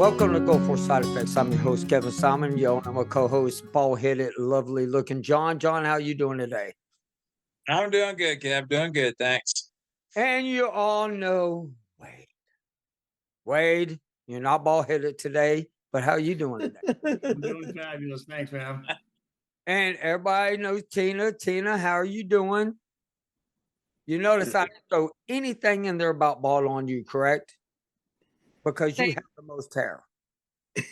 Welcome to Go for Side Effects. I'm your host, Kevin Simon. I'm a co-host, bald-headed, lovely-looking John. John, how you doing today? I'm doing good, Kev. Doing good, thanks. And you all know Wade. Wade, you're not bald-headed today, but how you doing today? I'm doing fabulous. Thanks, man. And everybody knows Tina. Tina, how are you doing? You notice I didn't throw anything in there about bald on you, correct? Because you have the most hair.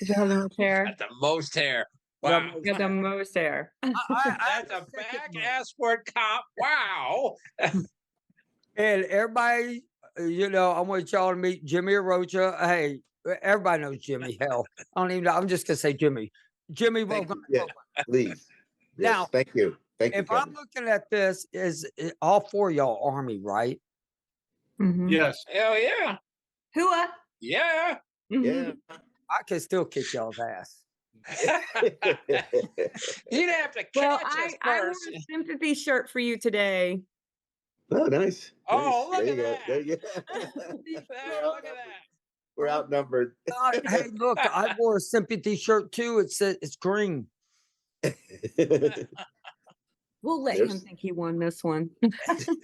You have the most hair? Got the most hair. The Wow. most You got the most hair. That's a back ass word cop. Wow. And everybody, I want y'all to meet Jimmy Arocho. Hey, everybody knows Jimmy. Hell, I don't even know. I'm just gonna say Jimmy. Jimmy, welcome. Yeah, please. Yes, Now, thank you. Thank you, if I'm Kevin. looking at this, all four of y'all Army, right? Mhm. Yes. Hell yeah. Hooah. Yeah. Mhm. I can still kick y'all's ass. You'd have to catch Well, us I wore first. a sympathy shirt for you today. Oh, nice. Oh, nice. look There at you go. that. There you go. There, look at that. We're outnumbered. Hey, look, I wore a sympathy shirt too. It's green. We'll let him think he won this one.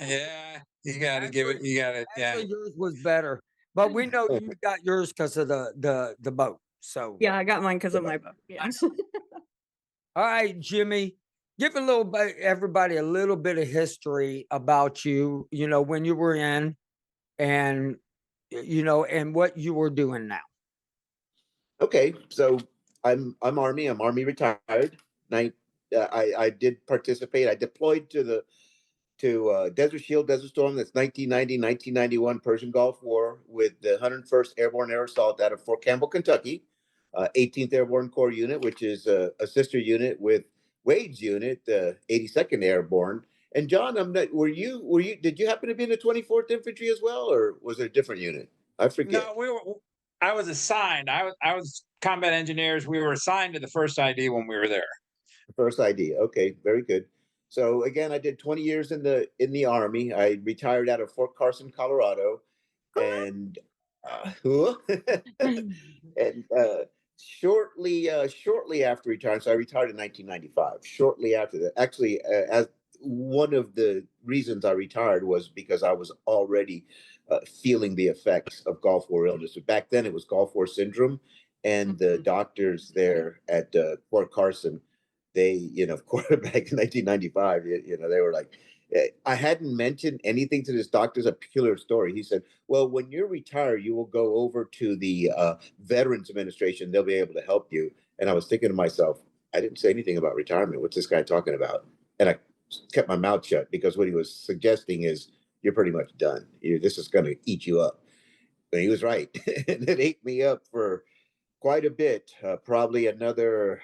Yeah. You gotta give it. You gotta. Yeah. Actually, yours was better, but we know you got yours because of the boat. So Yeah, I got mine because of my book. Yes. all right, Jimmy, give everybody a little bit of history about you. When you were in, and and what you were doing now. Okay, so I'm Army. I'm Army retired. I did participate. I deployed to Desert Shield, Desert Storm. That's 1990, 1991 Persian Gulf War with the 101st Airborne Air Assault out of Fort Campbell, Kentucky. 18th Airborne Corps unit, which is a sister unit with Wade's unit, 82nd Airborne. And John, were you? Did you happen to be in the 24th Infantry as well, or was it a different unit? I forget. No, I was assigned. I was combat engineers. We were assigned to the first ID when we were there. First ID. Okay, very good. So again, I did 20 years in the Army. I retired out of Fort Carson, Colorado, and and shortly after retiring, so I retired in 1995. Shortly after that, actually, as one of the reasons I retired was because I was already feeling the effects of Gulf War illness. Back then, it was Gulf War syndrome, and the doctors there at Fort Carson, they, of course, back in 1995, they were like, I hadn't mentioned anything to this doctor's a peculiar story. He said, well, when you're retired, you will go over to the Veterans Administration. They'll be able to help you. And I was thinking to myself, I didn't say anything about retirement. What's this guy talking about? And I kept my mouth shut because what he was suggesting is you're pretty much done. This is going to eat you up. And he was right. And it ate me up for quite a bit, probably another,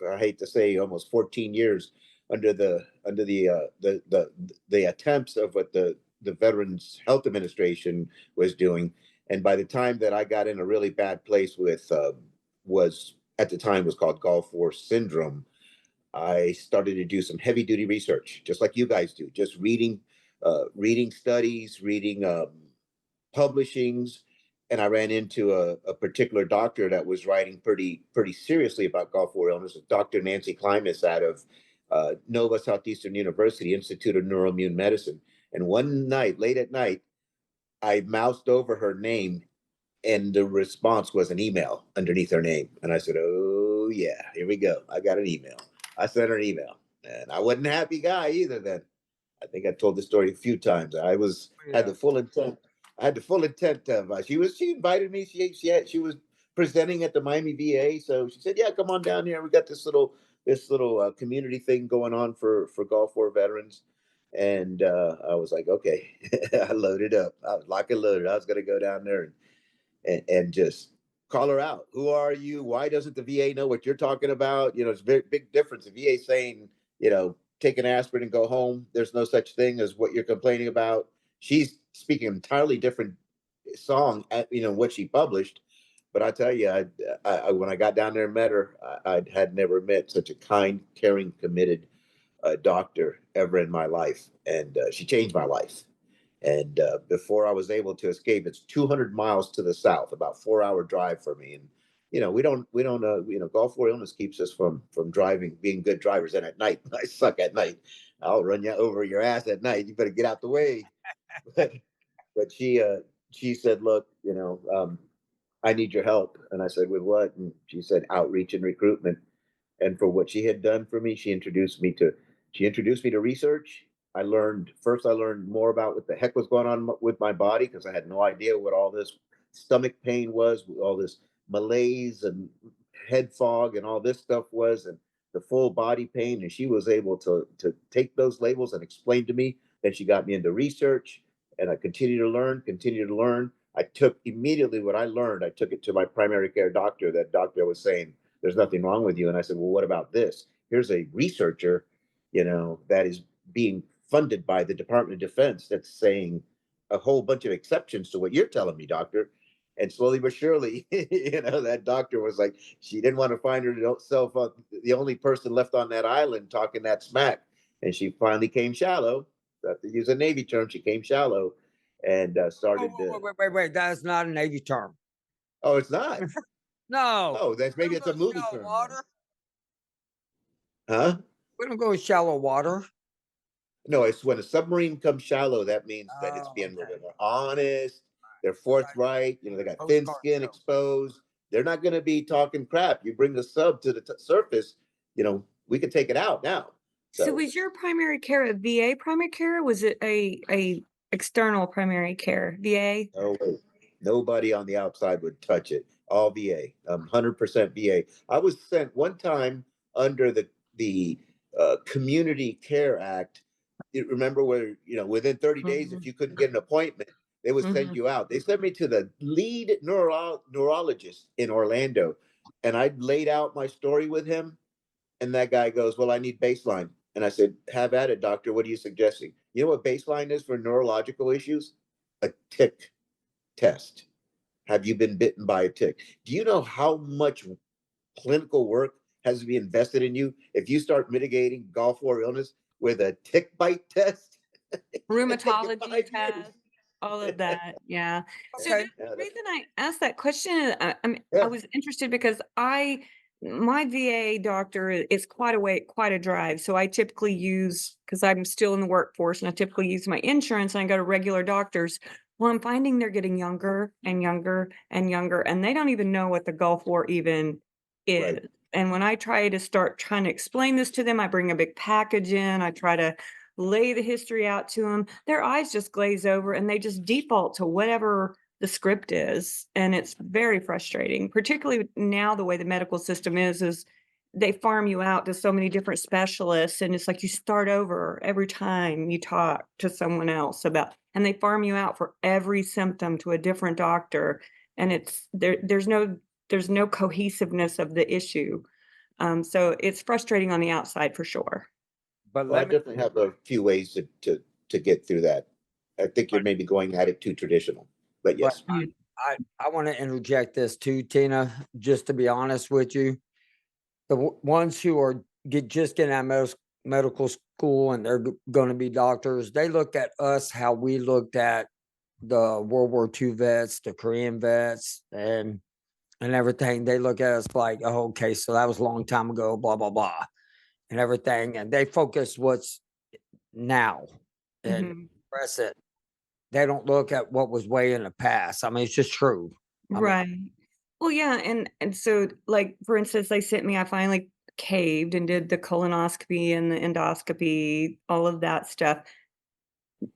I hate to say, almost 14 years under the attempts of what the Veterans Health Administration was doing. And by the time that I got in a really bad place with was at the time was called Gulf War syndrome, I started to do some heavy duty research, just like you guys do, just reading studies, reading publishings, and I ran into a particular doctor that was writing pretty seriously about Gulf War illness, Dr. Nancy Klimas out of Nova Southeastern University Institute of Neuroimmune Medicine. And one night, late at night, I moused over her name, and the response was an email underneath her name. And I said, "Oh yeah, here we go. I got an email." I sent her an email, and I wasn't a happy guy either. Then I think I told the story a few times. Had the full intent. I had the full intent of. She invited me. She was presenting at the Miami VA, so she said, "Yeah, come on down here. We got this little community thing going on for Gulf War veterans." And I was like, okay. I loaded up. I was lock and loaded. I was going to go down there and just call her out. Who are you? Why doesn't the VA know what you're talking about? It's a very big difference. The VA saying, take an aspirin and go home. There's no such thing as what you're complaining about. She's speaking an entirely different song at, what she published. But I tell you, I when I got down there and met her, I had never met such a kind, caring, committed doctor ever in my life. And she changed my life. And before I was able to escape, it's 200 miles to the south, about 4-hour drive for me. And Gulf War illness keeps us from driving, being good drivers. And at night, I suck at night. I'll run you over your ass at night. You better get out the way. But she said, look, I need your help. And I said, with what? And she said, outreach and recruitment. And for what she had done for me, she introduced me to research. I learned more about what the heck was going on with my body, because I had no idea what all this stomach pain was, all this malaise and head fog and all this stuff was, and the full body pain. And she was able to take those labels and explain to me. Then she got me into research, and I continued to learn. I took immediately what I learned, I took it to my primary care doctor. That doctor was saying, there's nothing wrong with you. And I said, well, what about this? Here's a researcher, that is being funded by the Department of Defense, that's saying a whole bunch of exceptions to what you're telling me, doctor. And slowly but surely, that doctor was like, she didn't want to find herself the only person left on that island talking that smack. And she finally came shallow. I have to use a Navy term. She came shallow and started. Wait. That is not a Navy term. Oh, it's not. No. Oh, maybe it's a movie term. Water. Huh? We don't go in shallow water. No, it's when a submarine comes shallow, that means that it's being a little bit more honest. They're forthright. They got thin skin exposed. They're not going to be talking crap. You bring the sub to the surface, we can take it out now. So was your primary care a VA primary care? Or was it a external primary care? VA? No way. Nobody on the outside would touch it. All VA. 100% VA. I was sent one time under the Community Care Act. You remember where, within 30 days, if you couldn't get an appointment, they would send you out. They sent me to the lead neurologist in Orlando, and I laid out my story with him. And that guy goes, well, I need baseline. And I said, have at it, doctor. What are you suggesting? You know what baseline is for neurological issues? A tick test. Have you been bitten by a tick? Do you know how much clinical work has to be invested in you if you start mitigating Gulf War illness with a tick bite test? Rheumatology test, all of that. Yeah. So Okay. the reason I asked that question, I was interested because my VA doctor is quite a drive. So I typically use, because I'm still in the workforce, and I typically use my insurance, and I go to regular doctors. Well, I'm finding they're getting younger and younger and younger, and they don't even know what the Gulf War even is. Right. And when I try to start trying to explain this to them, I bring a big package in, I try to lay the history out to them. Their eyes just glaze over and they just default to whatever the script is. And it's very frustrating, particularly now the way the medical system is they farm you out to so many different specialists. And it's like you start over every time you talk to someone else and they farm you out for every symptom to a different doctor. And there's no cohesiveness of the issue. So it's frustrating on the outside for sure. But Well, I definitely have a few ways to get through that. I think you're maybe going at it too traditional, but yes. I want to interject this too, Tina, just to be honest with you. The ones who are just getting out of medical school and they're going to be doctors, they look at us how we looked at the World War II vets, the Korean vets, and everything. They look at us like, oh, okay, so that was a long time ago, blah, blah, blah, and everything. And they focus what's now and present. They don't look at what was way in the past. I mean, it's just true. Right. Well, yeah, and so, like, for instance, I finally caved and did the colonoscopy and the endoscopy, all of that stuff.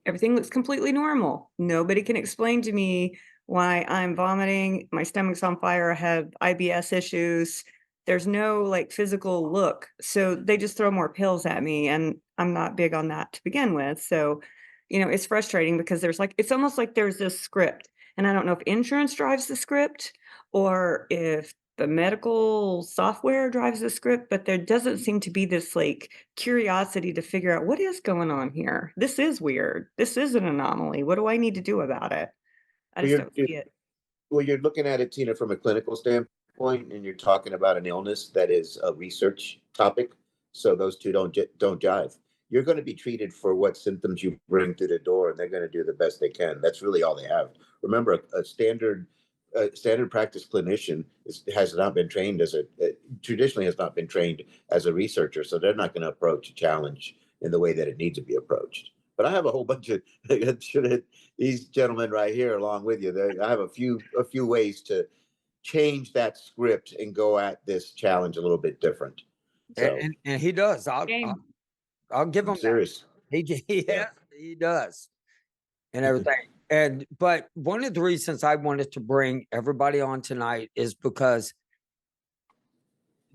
Everything looks completely normal. Nobody can explain to me why I'm vomiting, my stomach's on fire, I have IBS issues. There's no, like, physical look. So they just throw more pills at me, and I'm not big on that to begin with. So, it's frustrating because it's almost like there's this script, and I don't know if insurance drives the script or if the medical software drives the script, but there doesn't seem to be this like curiosity to figure out what is going on here. This is weird. This is an anomaly. What do I need to do about it? I just don't see it. Well, you're looking at it, Tina, from a clinical standpoint, and you're talking about an illness that is a research topic. So those two don't jive. You're going to be treated for what symptoms you bring through the door, and they're going to do the best they can. That's really all they have. Remember, a standard a standard practice clinician has not been trained as traditionally has not been trained as a researcher, so they're not going to approach a challenge in the way that it needs to be approached. But I have a whole bunch of these gentlemen right here along with you. I have a few ways to change that script and go at this challenge a little bit different. So and he does. I'll give him I'm serious. that. Yeah. He does, and everything. But one of the reasons I wanted to bring everybody on tonight is because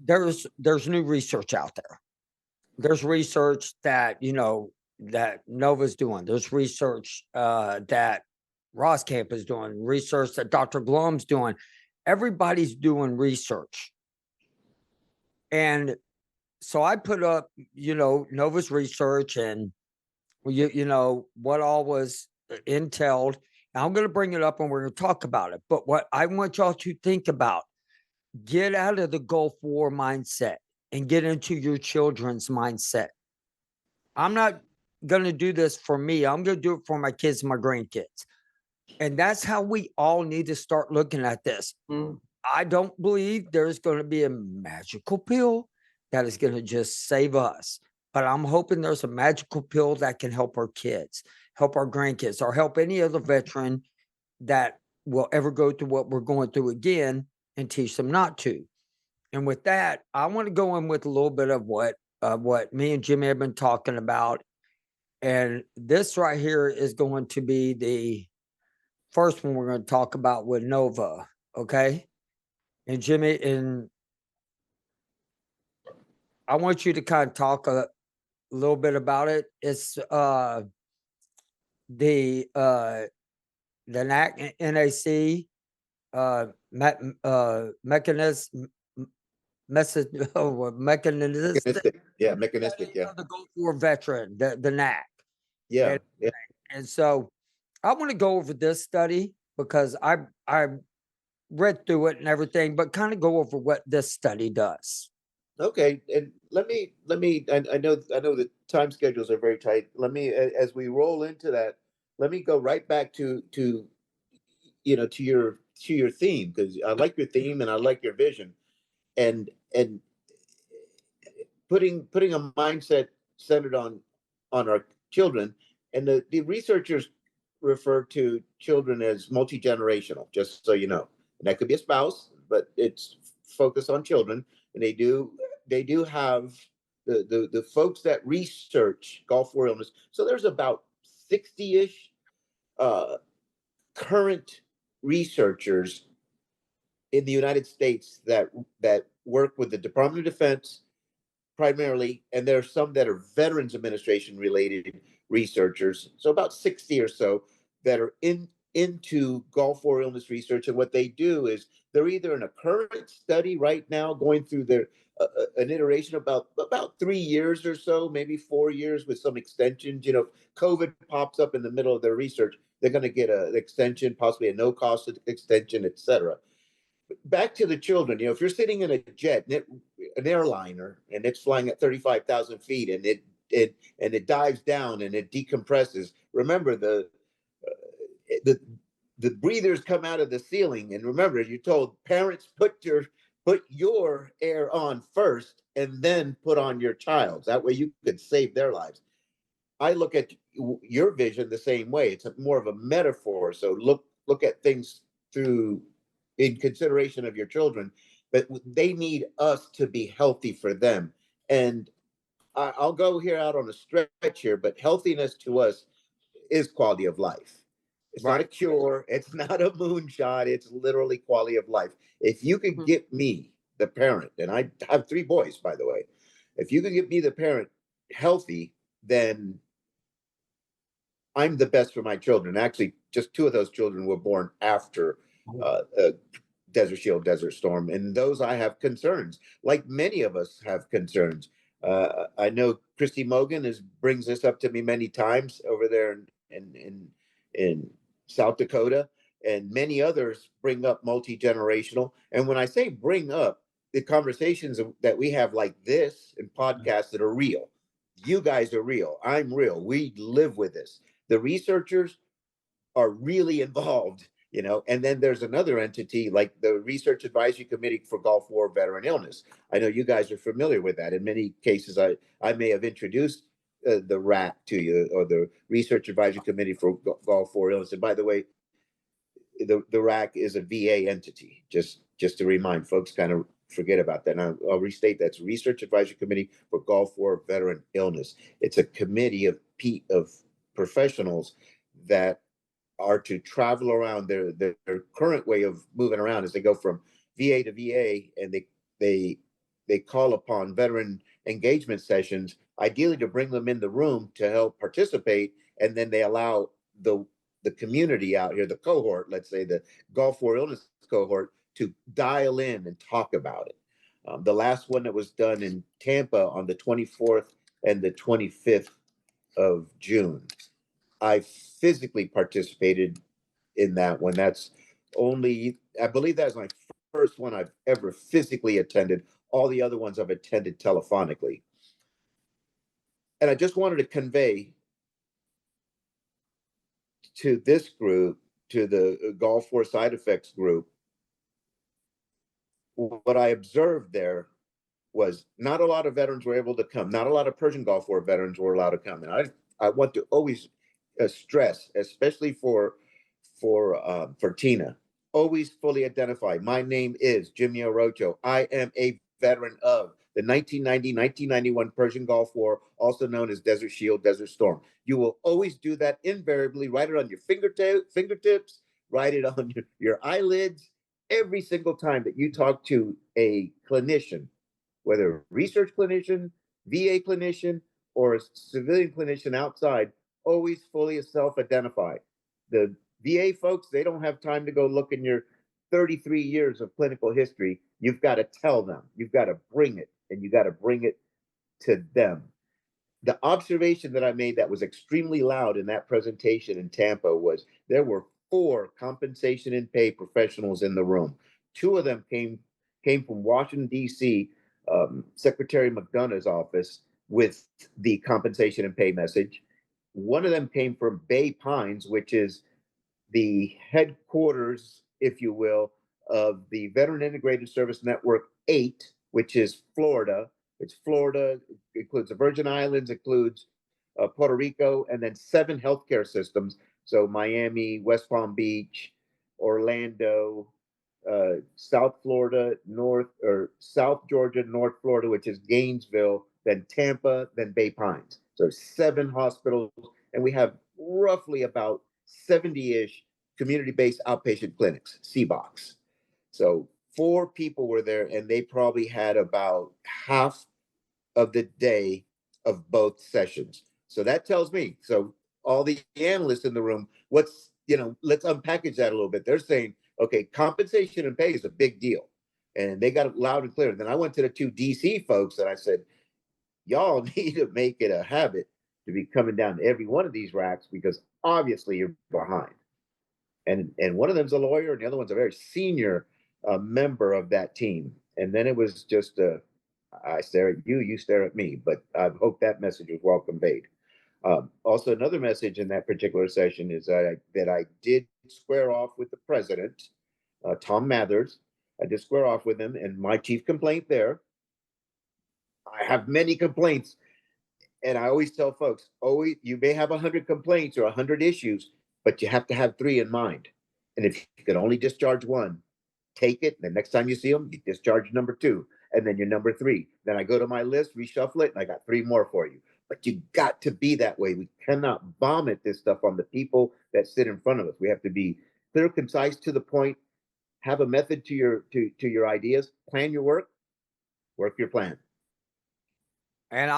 there's new research out there. There's research that that Nova's doing. There's research that Roscamp is doing. Research that Dr. Blum's doing. Everybody's doing research, and so I put up, Nova's research and what all was entailed. And I'm going to bring it up and we're going to talk about it. But what I want y'all to think about, get out of the Gulf War mindset and get into your children's mindset. I'm not going to do this for me. I'm going to do it for my kids and my grandkids. And that's how we all need to start looking at this. I don't believe there's going to be a magical pill that is going to just save us. But I'm hoping there's a magical pill that can help our kids, help our grandkids, or help any other veteran that will ever go through what we're going through again and teach them not to. And with that, I want to go in with a little bit of what me and Jimmy have been talking about. And this right here is going to be the first one we're going to talk about with Nova. Okay. And Jimmy, and I want you to kind of talk a little bit about it. It's the NAC mechanism Mechanistic. Yeah, mechanistic. Yeah. The Gulf War veteran, the NAC. Yeah. Yeah. And so I want to go over this study because I read through it and everything, but kind of go over what this study does. Okay, and let me. I know the time schedules are very tight. Let me, as we roll into that, let me go right back to your theme, because I like your theme and I like your vision, and putting a mindset centered on our children, and the researchers refer to children as multi-generational, just so you know, and that could be a spouse, but it's focused on children, and they do have the folks that research Gulf War illness. So there's about 60-ish current researchers in the United States that work with the Department of Defense primarily, and there are some that are Veterans Administration related researchers. So about 60 or so that are into Gulf War illness research. And what they do is they're either in a current study right now, going through their an iteration about 3 years or so, maybe 4 years with some extensions. COVID pops up in the middle of their research, they're going to get an extension, possibly a no cost extension, etc. Back to the children, if you're sitting in a jet, an airliner, and it's flying at 35,000 feet, and it dives down and it decompresses. Remember, the breathers come out of the ceiling, and remember, you're told parents put your air on first, and then put on your child's. That way, you could save their lives. I look at your vision the same way. It's more of a metaphor. So look at things through, in consideration of your children, but they need us to be healthy for them. And I'll go here out on a stretch here, but healthiness to us is quality of life. It's not a cure. It's not a moonshot. It's literally quality of life. If you could get me, the parent, and I have 3 boys, by the way, if you could get me, the parent, healthy, then I'm the best for my children. Actually, just 2 of those children were born after Desert Shield, Desert Storm, and those I have concerns. Like many of us have concerns. I know Christy Mogan brings this up to me many times over there in South Dakota, and many others bring up multi-generational. And when I say bring up, the conversations that we have like this and podcasts that are real. You guys are real. I'm real. We live with this. The researchers are really involved you know. And then there's another entity like the Research Advisory Committee for Gulf War Veteran Illness. I know you guys are familiar with that. In many cases, I may have introduced the RAC to you, or the Research Advisory Committee for Gulf War Illness. And by the way, the RAC is a VA entity. Just to remind folks, kind of forget about that. And I'll restate that's Research Advisory Committee for Gulf War Veteran Illness. It's a committee of professionals that are to travel around. Their current way of moving around is they go from VA to VA, and they call upon veteran engagement sessions, ideally to bring them in the room to help participate, and then they allow the community out here, the cohort, let's say the Gulf War Illness cohort, to dial in and talk about it. The last one that was done in Tampa on the 24th and the 25th of June, I physically participated in that one. That's only, I believe that's my first one I've ever physically attended. All the other ones I've attended telephonically. And I just wanted to convey to this group, to the Gulf War side effects group, what I observed there was not a lot of veterans were able to come. Not a lot of Persian Gulf War veterans were allowed to come. And I want to always stress, especially for Tina, always fully identify. My name is Jimmy Arocho. I am a veteran of the 1990-1991 Persian Gulf War, also known as Desert Shield, Desert Storm. You will always do that invariably. Write it on your fingertips, write it on your eyelids. Every single time that you talk to a clinician, whether a research clinician, VA clinician, or a civilian clinician outside, always fully self-identify. The VA folks, they don't have time to go look in your 33 years of clinical history. You've got to tell them. You've got to bring it, and you got to bring it to them. The observation that I made that was extremely loud in that presentation in Tampa was there were 4 compensation and pay professionals in the room. 2 of them came from Washington, D.C., Secretary McDonough's office with the compensation and pay message. One of them came from Bay Pines, which is the headquarters, if you will, of the Veteran Integrated Service Network 8, which is Florida. It's Florida, it includes the Virgin Islands, includes Puerto Rico, and then 7 healthcare systems. So Miami, West Palm Beach, Orlando, South Florida, South Georgia, North Florida, which is Gainesville, then Tampa, then Bay Pines. So 7 hospitals, and we have roughly about 70-ish community-based outpatient clinics, CBOCs. So 4 people were there, and they probably had about half of the day of both sessions. So that tells me, so all the analysts in the room, let's unpackage that a little bit. They're saying, okay, compensation and pay is a big deal. And they got it loud and clear. And then I went to the 2 DC folks and I said, y'all need to make it a habit to be coming down to every one of these racks, because obviously you're behind. And one of them's a lawyer and the other one's a very senior member of that team. And then it was just, I stare at you, you stare at me. But I hope that message was well conveyed. Also, another message in that particular session is that I did square off with the president, Tom Mathers. I did square off with him, and my chief complaint there, I have many complaints, and I always tell folks, you may have 100 complaints or 100 issues, but you have to have 3 in mind. And if you can only discharge 1, take it. And the next time you see them, you discharge number 2, and then your number 3. Then I go to my list, reshuffle it, and I got 3 more for you. But you got to be that way. We cannot vomit this stuff on the people that sit in front of us. We have to be clear, concise, to the point, have a method to your ideas, plan your work your plan. And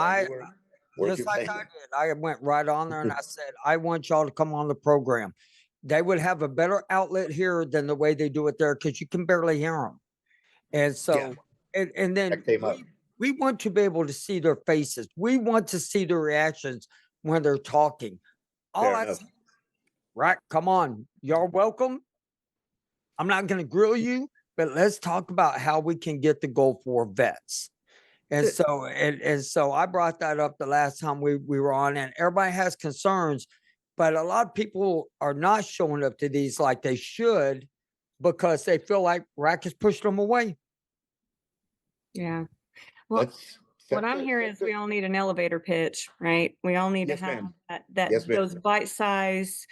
just like I did, I went right on there and I said, I want y'all to come on the program. They would have a better outlet here than the way they do it there, because you can barely hear them. And so, and then we want to be able to see their faces. We want to see their reactions when they're talking. Right, come on, y'all welcome. I'm not going to grill you, but let's talk about how we can get the Gulf War vets. And so I brought that up the last time we were on, and everybody has concerns. but a lot of people are not showing up to these like they should because they feel like RAC has pushed them away. Yeah. Well, Let's what set I'm the hearing set is we the all need an elevator pitch, right? We all need to Yes, have ma'am. that Yes, ma'am. those bite-sized,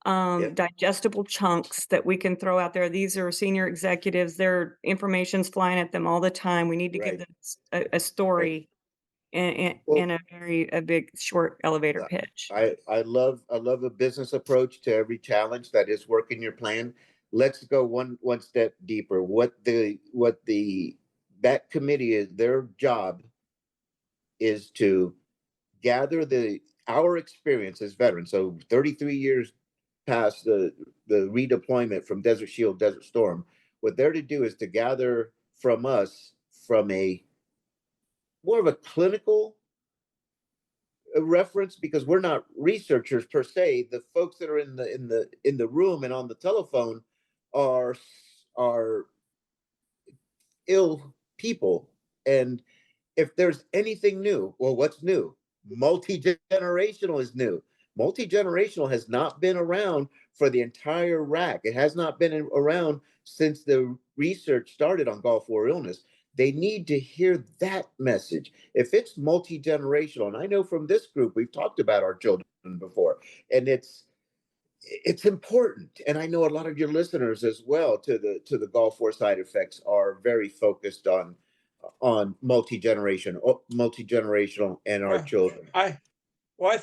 Yes. digestible chunks that we can throw out there. These are senior executives, their information's flying at them all the time. We need to give Right. them a Right. story Well, in a big short elevator pitch. I love a business approach to every challenge that is working your plan. Let's go one step deeper. That committee is, their job is to gather our experience as veterans. So 33 years past the redeployment from Desert Shield, Desert Storm. What they're to do is to gather from us from a more of a clinical reference, because we're not researchers per se. The folks that are in the room and on the telephone are are ill people. And if there's anything new, well, what's new? Multi-generational is new. Multi-generational has not been around for the entire rack. It has not been around since the research started on Gulf War illness. They need to hear that message. If it's multi-generational, and I know from this group, we've talked about our children before, and it's important. And I know a lot of your listeners as well to the Gulf War side effects are very focused on multi-generational and our Well, children. Well, I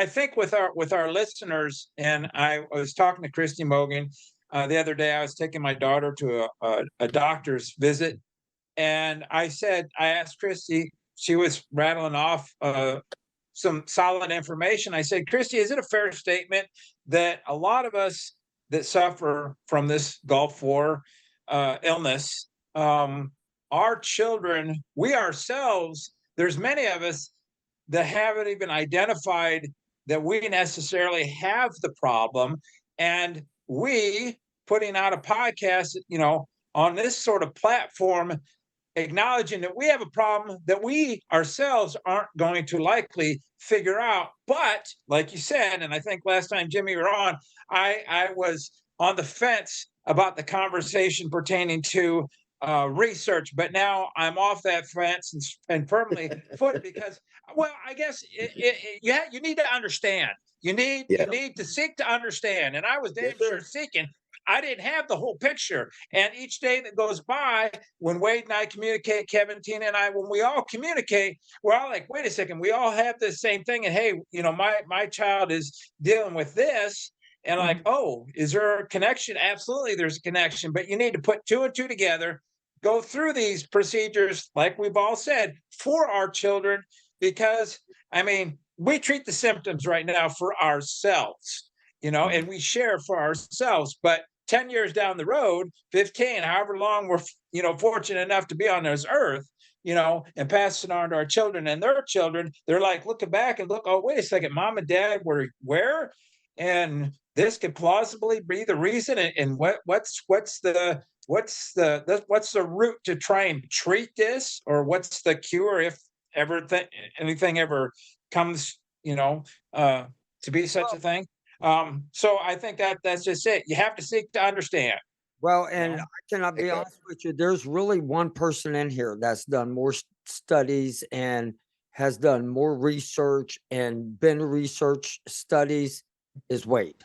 think with our listeners, and I was talking to Christy Mogan the other day. I was taking my daughter to a doctor's visit, and I asked Christy. She was rattling off some solid information. I said, Christy, is it a fair statement that a lot of us that suffer from this Gulf War illness, our children, we ourselves, there's many of us that haven't even identified that we necessarily have the problem. And we putting out a podcast, on this sort of platform, acknowledging that we have a problem that we ourselves aren't going to likely figure out. But like you said, and I think last time Jimmy were on, I was on the fence about the conversation pertaining to research, but now I'm off that fence and firmly footed because, well, I guess you need to understand. You Yeah. need to seek to understand, and I was damn Yes, sir. sure seeking. I didn't have the whole picture, and each day that goes by, when Wade and I communicate, Kevin, Tina, and I, when we all communicate, we're all like, wait a second, we all have the same thing, and hey, my child is dealing with this. And like, oh, is there a connection? Absolutely, there's a connection, but you need to put two and two together, go through these procedures, like we've all said, for our children, because I mean, we treat the symptoms right now for ourselves, and we share for ourselves. But 10 years down the road, 15, however long we're, fortunate enough to be on this earth, and pass it on to our children and their children, they're like looking back and look, oh, wait a second, mom and dad were where? And this could plausibly be the reason. And what's the route to try and treat this, or what's the cure if anything ever comes, to be such a thing? So I think that's just it. You have to seek to understand. Well, You and know? I cannot be Okay. honest with you, there's really one person in here that's done more studies and has done more research and been to research studies is Wade.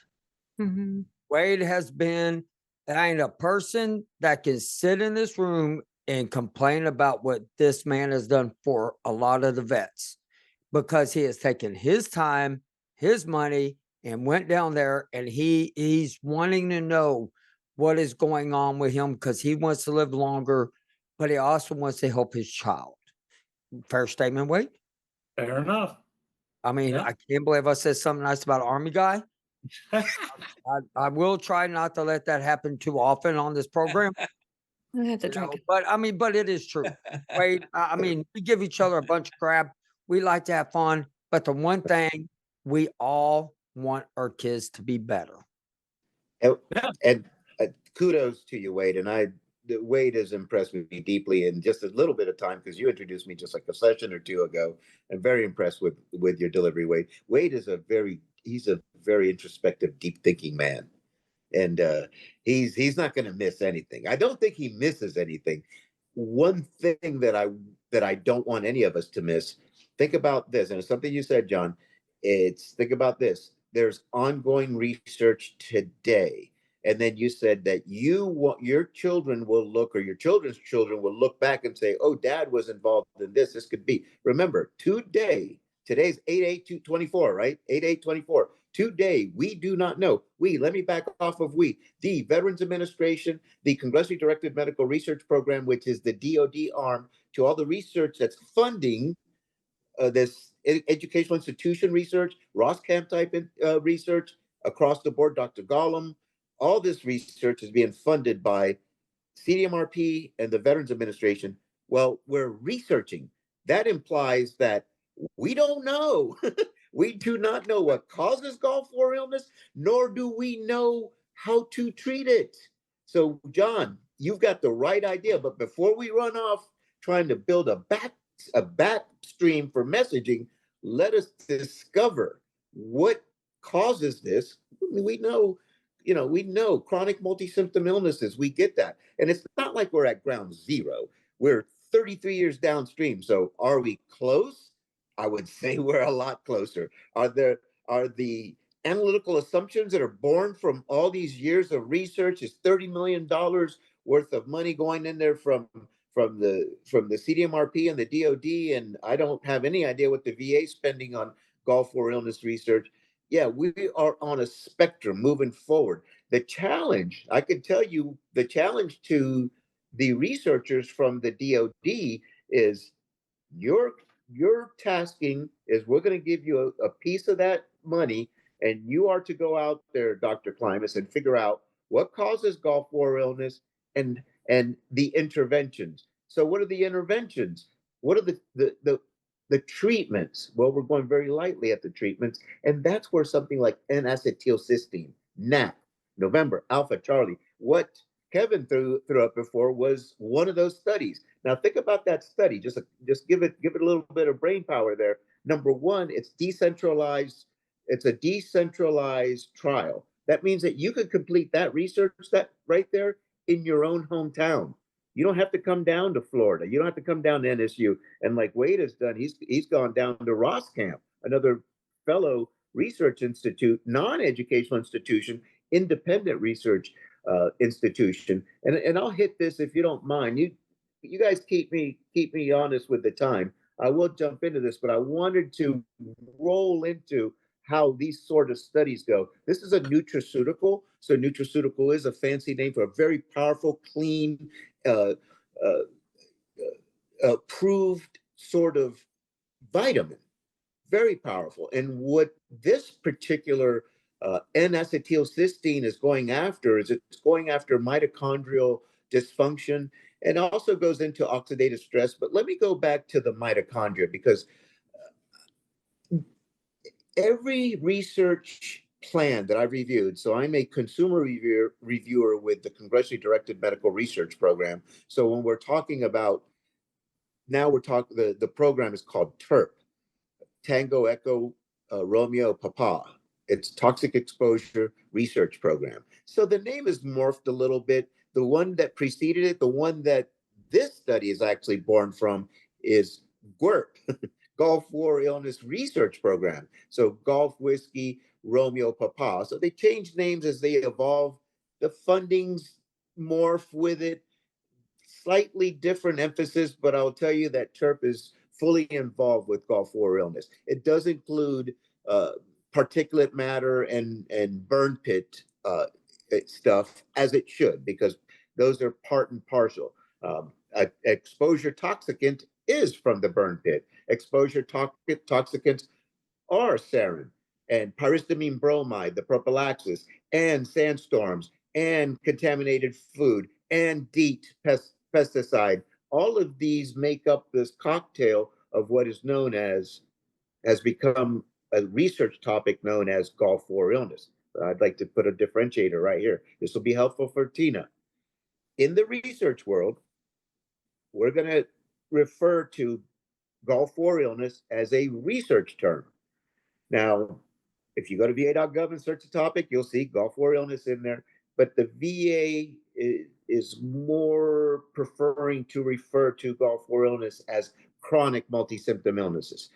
Mm-hmm. Wade has been, I ain't a person that can sit in this room and complain about what this man has done for a lot of the vets, because he has taken his time, his money, and went down there, and he's wanting to know what is going on with him because he wants to live longer, but he also wants to help his child. Fair statement, Wade? Fair enough. I mean, Yeah. I can't believe I said something nice about an Army guy. I will try not to let that happen too often on this program. I have to drink it. But it is true. Wade, I mean, we give each other a bunch of crap. We like to have fun, but the one thing we all want our kids to be better. And, Yeah. and kudos to you, Wade. And Wade has impressed me deeply in just a little bit of time, because you introduced me just like a session or two ago. I'm very impressed with your delivery, Wade. Wade is a very he's a very introspective, deep thinking man, and he's not going to miss anything. I don't think he misses anything. One thing that I don't want any of us to miss. Think about this, and it's something you said, John. It's think about this. There's ongoing research today, and then you said that you want your children will look, or your children's children will look back and say, "Oh, Dad was involved in this. This could be." Remember, today's 8/8/24, right? 8/8/24. Today, we do not know. Let me back off of the Veterans Administration, the Congressionally Directed Medical Research Program, which is the DoD arm to all the research that's funding this educational institution research, Roscamp type research across the board, Dr. Gollum. All this research is being funded by CDMRP and the Veterans Administration. Well, we're researching. That implies that we don't know. We do not know what causes Gulf War illness, nor do we know how to treat it. So, John, you've got the right idea. But before we run off trying to build a back stream for messaging, let us discover what causes this. We know, we know chronic multi-symptom illnesses. We get that. And it's not like we're at ground zero. We're 33 years downstream. So are we close? I would say we're a lot closer. Are the analytical assumptions that are born from all these years of research? Is $30 million worth of money going in there from the CDMRP and the DoD, and I don't have any idea what the VA spending on Gulf War illness research. Yeah, we are on a spectrum moving forward. The challenge, I can tell you, the challenge to the researchers from the DoD is your tasking is we're going to give you a piece of that money, and you are to go out there, Dr. Klimas, and figure out what causes Gulf War illness and the interventions. So what are the interventions? What are the treatments? Well, we're going very lightly at the treatments, and that's where something like N-acetylcysteine, NAC, November, Alpha, Charlie, what Kevin threw up before was one of those studies. Now think about that study. Just give it a little bit of brain power there. Number one, it's decentralized. It's a decentralized trial. That means that you could complete that research that right there in your own hometown. You don't have to come down to Florida. You don't have to come down to NSU. And like Wade has done, he's gone down to Roscamp, another fellow research institute, non-educational institution, independent research institution. And I'll hit this if you don't mind. You guys keep me honest with the time. I will jump into this, but I wanted to roll into how these sort of studies go. This is a nutraceutical. So nutraceutical is a fancy name for a very powerful, clean, uh, uh, approved sort of vitamin. Very powerful. And what this particular N-acetylcysteine is going after is it's going after mitochondrial dysfunction, and also goes into oxidative stress. But let me go back to the mitochondria, because every research plan that I've reviewed, so I'm a consumer reviewer with the Congressionally Directed Medical Research Program. So when we're talking about, now we're talking, the program is called TERP, Tango Echo Romeo Papa. It's Toxic Exposure Research Program. So the name is morphed a little bit. The one that preceded it, the one that this study is actually born from, is GWIRP, Gulf War Illness Research Program. So Gulf Whiskey Romeo Papa. So they change names as they evolve. The fundings morph with it. Slightly different emphasis, but I'll tell you that TERP is fully involved with Gulf War illness. It does include particulate matter and burn pit stuff, as it should, because those are part and parcel. Exposure toxicant is from the burn pit. Exposure toxicants are sarin and pyristamine bromide, the prophylaxis, and sandstorms, and contaminated food, and DEET, pesticide. All of these make up this cocktail of what is known as, has become a research topic known as Gulf War illness. I'd like to put a differentiator right here. This will be helpful for Tina. In the research world, we're going to refer to Gulf War illness as a research term. Now, If you go to va.gov and search the topic, you'll see Gulf War illness in there. But the VA is more preferring to refer to Gulf War illness as chronic multi-symptom illnesses.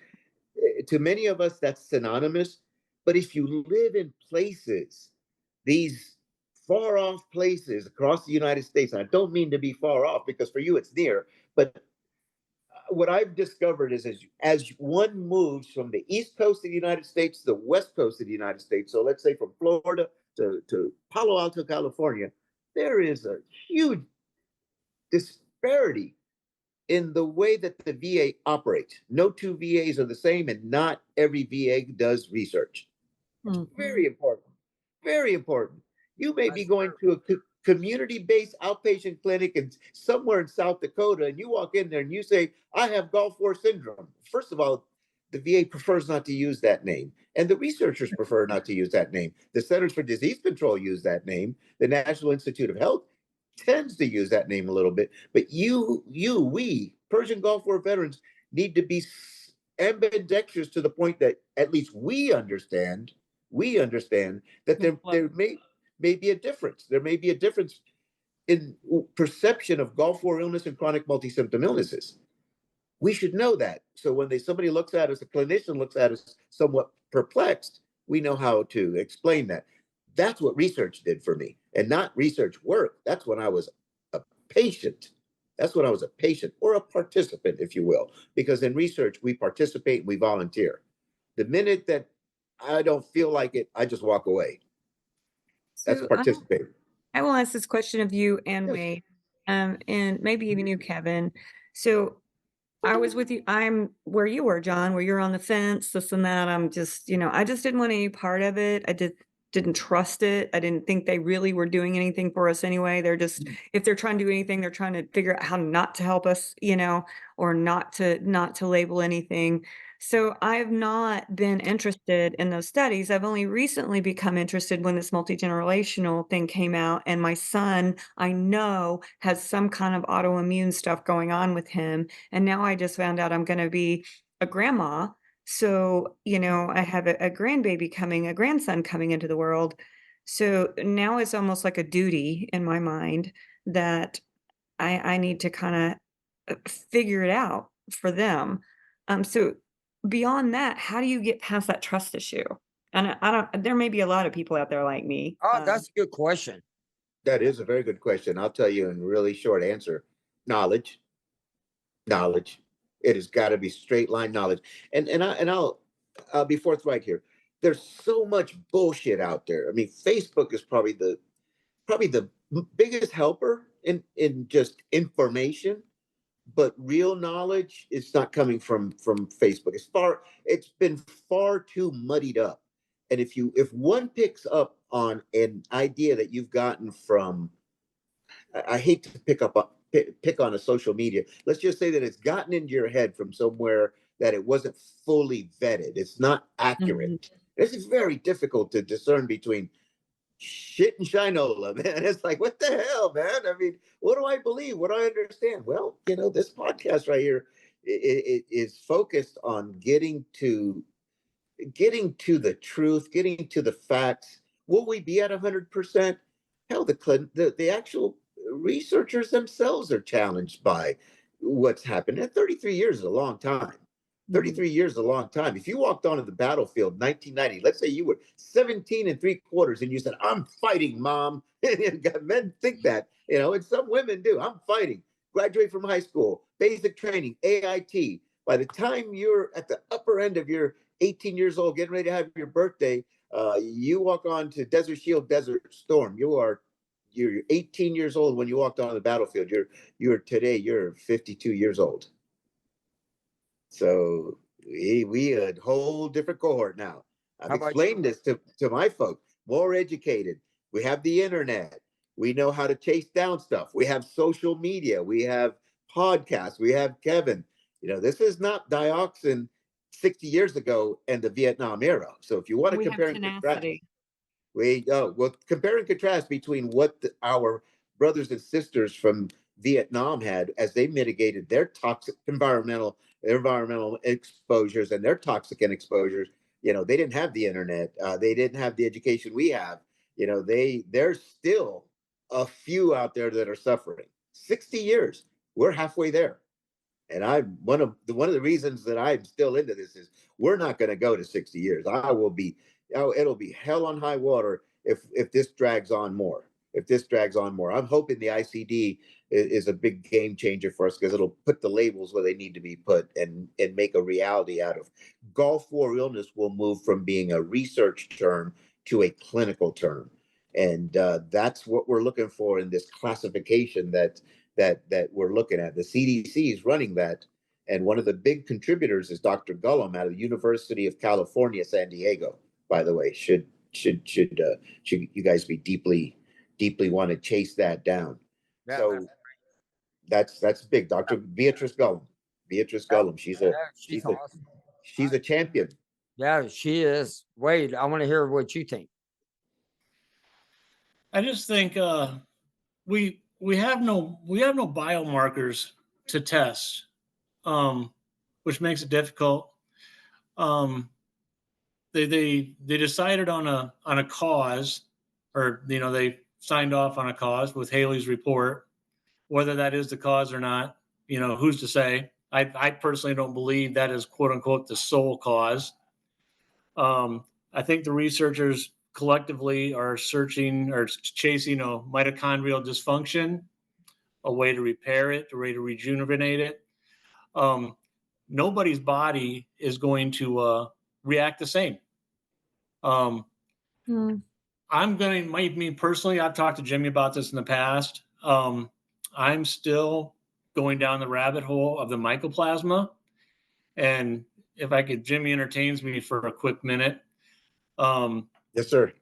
To many of us, that's synonymous. But if you live in places, these far off places across the United States, and I don't mean to be far off because for you it's near, but what I've discovered is as one moves from the East Coast of the United States to the West Coast of the United States, so let's say from Florida to Palo Alto, California, there is a huge disparity in the way that the VA operates. No two VAs are the same, and not every VA does research. Mm-hmm. Very important. Very important. You may be That's going to a community-based outpatient clinic and somewhere in South Dakota, and you walk in there and you say, I have Gulf War syndrome. First of all, the VA prefers not to use that name, and the researchers prefer not to use that name. The Centers for Disease Control use that name. The National Institute of Health tends to use that name a little bit. But we, Persian Gulf War veterans, need to be ambidextrous to the point that at least we understand that there may be a difference. There may be a difference in perception of Gulf War illness and chronic multi-symptom illnesses. We should know that. So when somebody looks at us, a clinician looks at us somewhat perplexed, we know how to explain that. That's what research did for me, and not research work. That's when I was a patient. That's when I was a patient or a participant, if you will, because in research, we participate, we volunteer. The minute that I don't feel like it, I just walk away. That's So participating. I will ask this question of you and Yes. Wade, and maybe even you, Kevin. So I was with you. I'm where you were, John, where you're on the fence, this and that. I'm just, I just didn't want any part of it. I didn't trust it. I didn't think they really were doing anything for us anyway. They're just, if they're trying to do anything, they're trying to figure out how not to help us, or not to label anything. So I've not been interested in those studies. I've only recently become interested when this multi-generational thing came out, and my son, I know, has some kind of autoimmune stuff going on with him. And now I just found out I'm going to be a grandma. So, I have a grandson coming into the world. So now it's almost like a duty in my mind that I need to kind of figure it out for them. So beyond that, how do you get past that trust issue? And I don't, there may be a lot of people out there like me. Oh, that's a good question. That is a very good question. I'll tell you in really short answer. Knowledge. It has got to be straight line knowledge. I'll be forthright here. There's so much bullshit out there. I mean, Facebook is probably the biggest helper in just information, but real knowledge is not coming from Facebook. It's been far too muddied up. And if one picks up on an idea that you've gotten from, I hate to pick on a social media. Let's just say that it's gotten into your head from somewhere that it wasn't fully vetted. It's not accurate. Mhm. This is very difficult to discern between shit and shinola, man. It's like, what the hell, man? I mean, what do I believe? What do I understand? Well, this podcast right here it is focused on getting to the truth, getting to the facts. Will we be at 100%? Hell, the actual researchers themselves are challenged by what's happened. And 33 years is a long time. 33 years is a long time. If you walked onto the battlefield in 1990, let's say you were 17 and 3/4 and you said, I'm fighting, mom. Men think that, and some women do. I'm fighting. Graduate from high school, basic training, AIT. By the time you're at the upper end of your 18 years old, getting ready to have your birthday, you walk on to Desert Shield, Desert Storm. You're 18 years old when you walked on the battlefield. You're 52 years old. So we a whole different cohort now. I've explained this to my folks. More educated. We have the internet. We know how to chase down stuff. We have social media. We have podcasts. We have Kevin. This is not dioxin 60 years ago and the Vietnam era. So if you want to compare and contrast, compare and contrast between what our brothers and sisters from Vietnam had as they mitigated their toxic environmental exposures and their toxicant exposures they didn't have the internet. They didn't have the education we have. There's still a few out there that are suffering. 60 years, we're halfway there. And one of the reasons that I'm still into this is we're not going to go to 60 years. It'll be hell on high water if this drags on more. If this drags on more, I'm hoping the ICD is a big game changer for us, because it'll put the labels where they need to be put, and make a reality out of. Gulf War illness will move from being a research term to a clinical term, and that's what we're looking for in this classification that we're looking at. The CDC is running that, and one of the big contributors is Dr. Gullum out of the University of California, San Diego. By the way, should you guys be deeply want to chase that down? Yeah, So that's big. Dr. Beatrice Gullum. Beatrice Gullum. She's awesome. She's a champion. Yeah, she is. Wade, I want to hear what you think. I just think we have no biomarkers to test, which makes it difficult. They decided on a cause, or they signed off on a cause with Haley's report. Whether that is the cause or not, who's to say? I personally don't believe that is quote unquote the sole cause. I think the researchers collectively are searching or chasing a mitochondrial dysfunction, a way to repair it, a way to rejuvenate it. Nobody's body is going to react the same. Me personally, I've talked to Jimmy about this in the past. I'm still going down the rabbit hole of the mycoplasma. And if Jimmy entertains me for a quick minute. Yes, sir.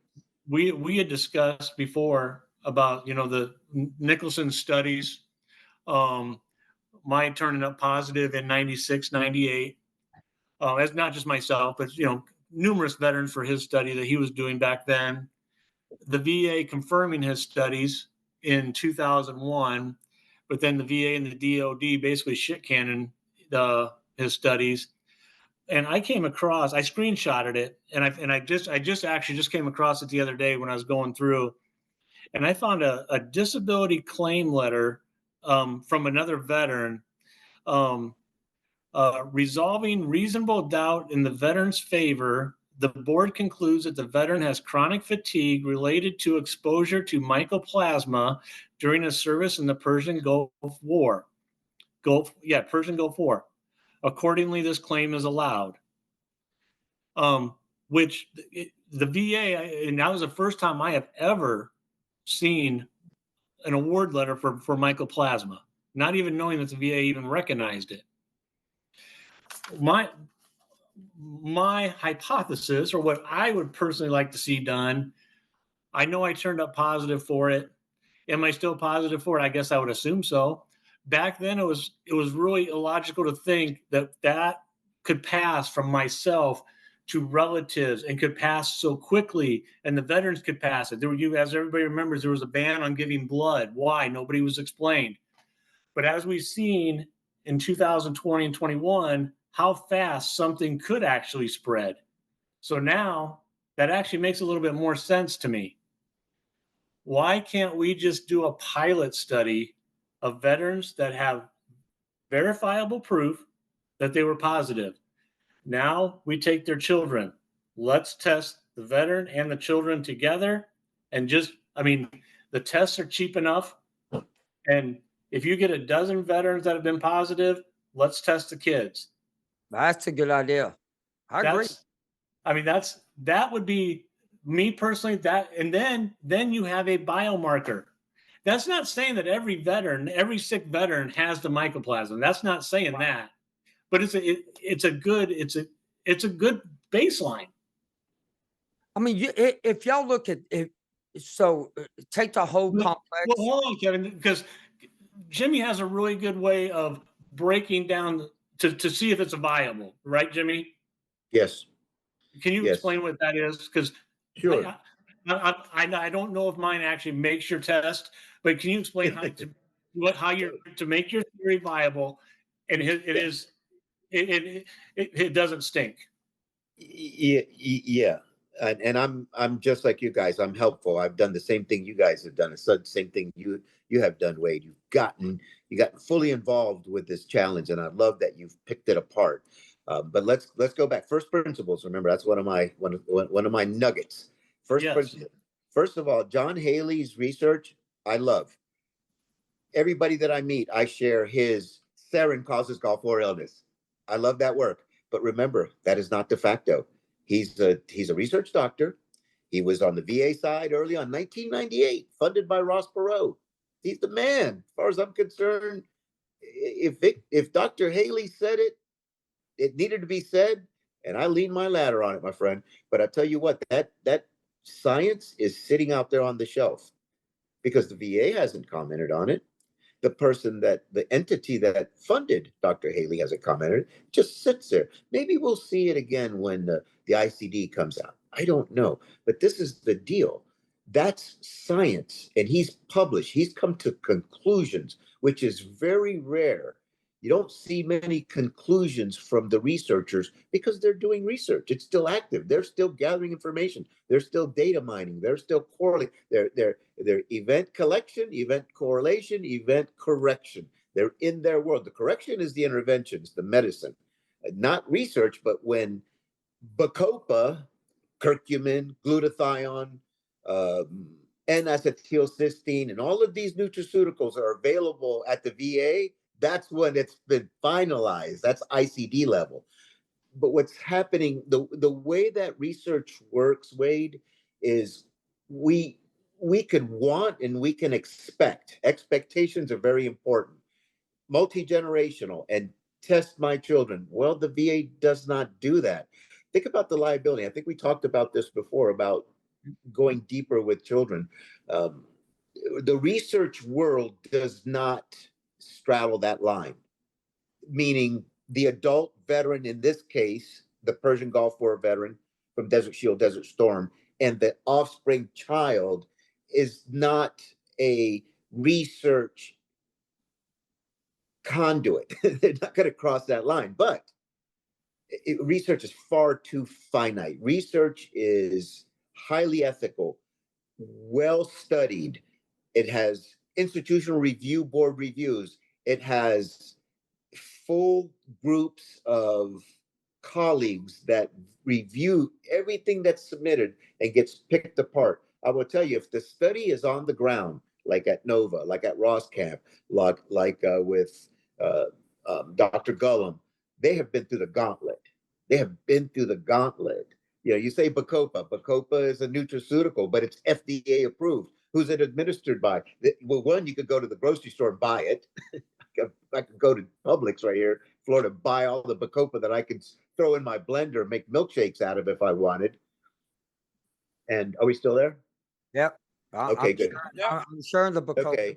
We had discussed before about, the Nicholson studies, mine turning up positive in 96, 98. That's not just myself, but, numerous veterans for his study that he was doing back then. The VA confirming his studies in 2001, but then the VA and the DOD basically shit cannon his studies. And I screenshotted it, and I just actually came across it the other day when I was going through, and I found a disability claim letter from another veteran, resolving reasonable doubt in the veteran's favor. The board concludes that the veteran has chronic fatigue related to exposure to mycoplasma during his service in the Persian Gulf War. Persian Gulf War. Accordingly, this claim is allowed. The VA, and that was the first time I have ever seen an award letter for mycoplasma, not even knowing that the VA even recognized it. My hypothesis, or what I would personally like to see done, I know I turned up positive for it. Am I still positive for it? I guess I would assume so. Back then, it was really illogical to think that could pass from myself to relatives and could pass so quickly, and the veterans could pass it. As everybody remembers, there was a ban on giving blood. Why? Nobody was explained. But as we've seen in 2020 and 21, how fast something could actually spread. So now that actually makes a little bit more sense to me. Why can't we just do a pilot study of veterans that have verifiable proof that they were positive? Now we take their children. Let's test the veteran and the children together. And the tests are cheap enough. And if you get a dozen veterans that have been positive, let's test the kids. That's a good idea. I agree. That would be me personally. And then you have a biomarker. That's not saying that every sick veteran has the mycoplasma. That's not saying that. But it's a good baseline. If y'all look at it, take the whole complex. Well, hold on, Kevin, because Jimmy has a really good way of breaking down to see if it's viable, right, Jimmy? Yes. Can you explain what that is? Because sure. I don't know if mine actually makes your test, but can you explain how you're to make your theory viable, and it doesn't stink? Yeah. And I'm just like you guys. I'm helpful. I've done the same thing you guys have done. It's the same thing you have done, Wade. You got fully involved with this challenge, and I love that you've picked it apart. But let's go back. First principles. Remember, that's one of my nuggets. First Yes. principle. First of all, John Haley's research, I love. Everybody that I meet, I share his Saren causes Gulf War illness. I love that work. But remember, that is not de facto. He's a research doctor. He was on the VA side early on, 1998, funded by Ross Perot. He's the man, as far as I'm concerned. If Dr. Haley said it, it needed to be said, and I lean my ladder on it, my friend. But I tell you what, that science is sitting out there on the shelf because the VA hasn't commented on it. The entity that funded Dr. Haley hasn't commented, just sits there. Maybe we'll see it again when the ICD comes out. I don't know. But this is the deal. That's science. And he's published, he's come to conclusions, which is very rare. You don't see many conclusions from the researchers because they're doing research. It's still active. They're still gathering information. They're still data mining. They're still correlating. They're event collection, event correlation, event correction. They're in their world. The correction is the interventions, the medicine, not research. But when Bacopa, curcumin, glutathione, um, N-acetylcysteine, and all of these nutraceuticals are available at the VA, that's when it's been finalized. That's ICD level. But what's happening, the way that research works, Wade, is we we can want and we can expect. Expectations are very important. Multi-generational and test my children. Well, the VA does not do that. Think about the liability. I think we talked about this before about going deeper with children. Um, the research world does not straddle that line, meaning the adult veteran, in this case, the Persian Gulf War veteran from Desert Shield, Desert Storm, and the offspring child is not a research conduit. They're not going to cross that line. But research is far too finite. Research is highly ethical, well studied. It has institutional review board reviews. It has full groups of colleagues that review everything that's submitted and gets picked apart. I will tell you, if the study is on the ground, like at Nova, like at Roscamp, like with uh, Dr. Gullum, they have been through the gauntlet. They have been through the gauntlet. You know, you say Bacopa. Bacopa is a nutraceutical, but it's FDA approved. Who's it administered by? Well, one, you could go to the grocery store and buy it. I could go to Publix right here, Florida, buy all the Bacopa that I could throw in my blender and make milkshakes out of if I wanted. And are we still there? Yep. Okay, good. I'm sure the Bacopa.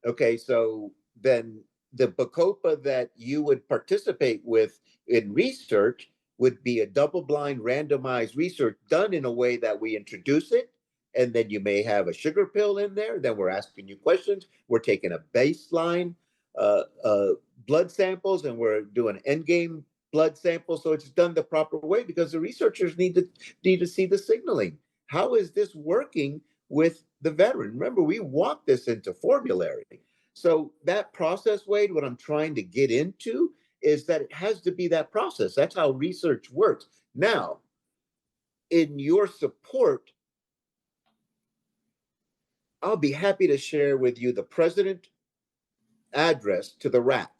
Okay. So then the Bacopa that you would participate with in research would be a double-blind randomized research done in a way that we introduce it, and then you may have a sugar pill in there. Then we're asking you questions. We're taking a baseline uh, uh, blood samples, and we're doing end game blood samples. So it's done the proper way because the researchers need to see the signaling. How is this working with the veteran? Remember, we want this into formulary. So that process, Wade, what I'm trying to get into is that it has to be that process. That's how research works. Now, in your support, I'll be happy to share with you the president address to the RAC.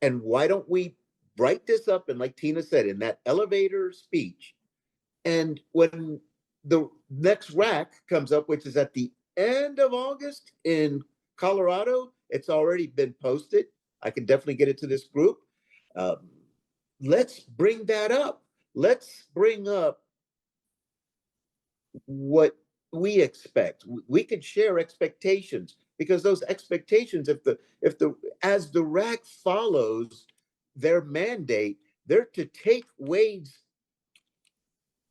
And why don't we write this up? And like Tina said, in that elevator speech, and when the next RAC comes up, which is at the end of August in Colorado, it's already been posted. I can definitely get it to this group. Um, let's bring that up. Let's bring up what we expect. We could share expectations because those expectations, if the as the RAC follows their mandate, they're to take Wade's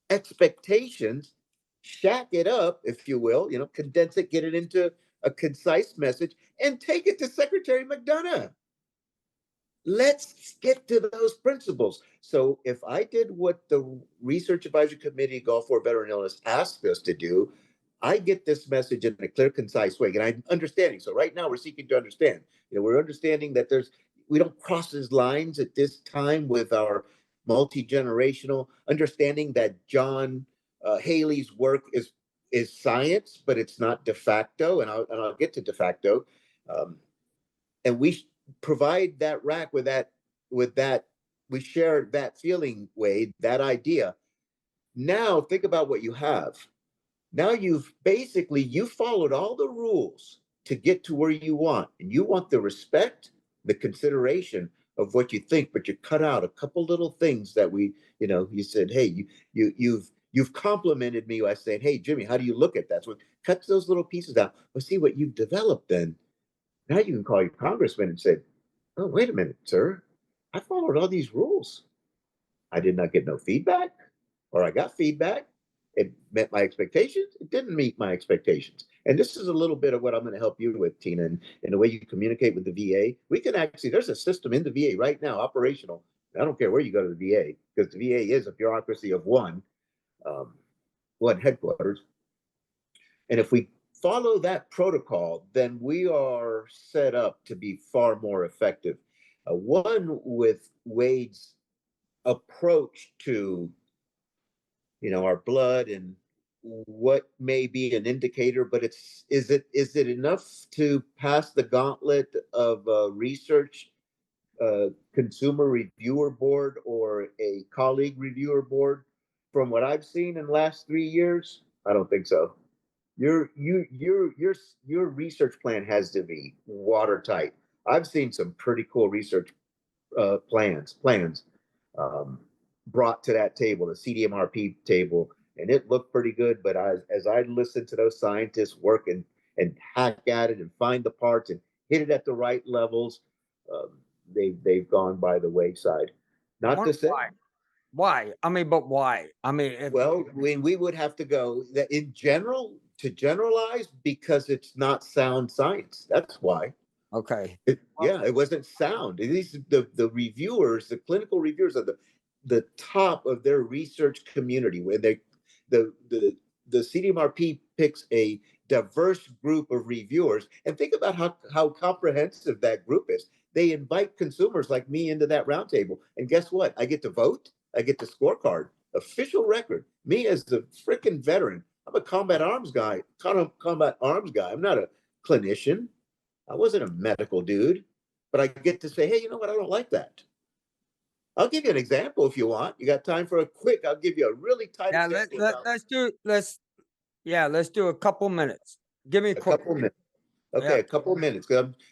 expectations, shack it up, if you will, condense it, get it into a concise message, and take it to Secretary McDonough. let's get to those principles. So if I did what the Research Advisory Committee Gulf War Veteran Illness asked us to do, I get this message in a clear, concise way. And I'm understanding. So right now we're seeking to understand. We're understanding that we don't cross these lines at this time with our multi-generational understanding that John Haley's work is science, but it's not de facto. And I'll get to de facto. And we provide that rack with that we share that feeling, Wade, that idea. Now think about what you have. Now you followed all the rules to get to where you want, and you want the respect, the consideration of what you think, but you cut out a couple little things that you said, hey, you've complimented me by saying, hey, Jimmy, how do you look at that? So cut those little pieces out. But see what you've developed then. Now you can call your congressman and say, oh, wait a minute, sir. I followed all these rules. I did not get no feedback, or I got feedback. It met my expectations. It didn't meet my expectations. And this is a little bit of what I'm going to help you with, Tina, and in the way you communicate with the VA. We can there's a system in the VA right now, operational. I don't care where you go to the VA, because the VA is a bureaucracy of one headquarters. And if we follow that protocol, then we are set up to be far more effective. One with Wade's approach to, our blood and what may be an indicator, but is it enough to pass the gauntlet of a research consumer reviewer board or a colleague reviewer board? From what I've seen in the last 3 years, I don't think so. Your research plan has to be watertight. I've seen some pretty cool research plans brought to that table, the CDMRP table, and it looked pretty good. But as I listened to those scientists work and hack at it and find the parts and hit it at the right levels, they've gone by the wayside. Not to say why? I mean, but why? I mean, we would have to go that in general to generalize, because it's not sound science. That's why. Okay. It wasn't sound. At least the reviewers, the clinical reviewers, are the top of their research community, where the CDMRP picks a diverse group of reviewers, and think about how comprehensive that group is. They invite consumers like me into that roundtable, and guess what? I get to vote. I get the scorecard, official record. Me as the freaking veteran, I'm a combat arms guy. I'm not a clinician. I wasn't a medical dude, but I get to say, hey, you know what? I don't like that. I'll give you an example if you want. You got time for I'll give you a really tight example. Let's do a couple minminutes. Give me a couple minutes. Okay, a couple minutes.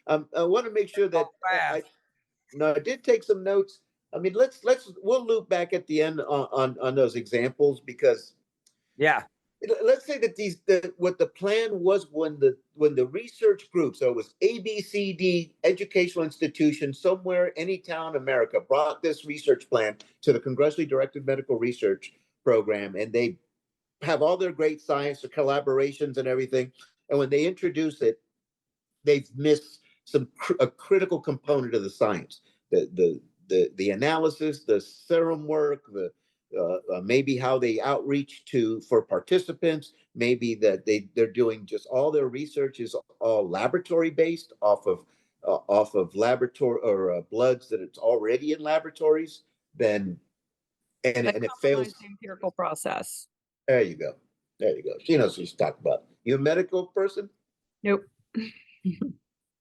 I want to make sure that I did take some notes. I mean, we'll loop back at the end on those examples, because let's say that what the plan was when the research group, so it was ABCD educational institution somewhere, any town in America, brought this research plan to the congressionally directed medical research program, and they have all their great science, their collaborations and everything. And when they introduce it, they've missed a critical component of the science, the analysis, the serum work, maybe how they outreach for participants, maybe that they're doing just all their research is all laboratory based off of laboratory or bloods that it's already in laboratories. Then and it fails the empirical process. There you go. She knows what she's talking about. You a medical person? Nope.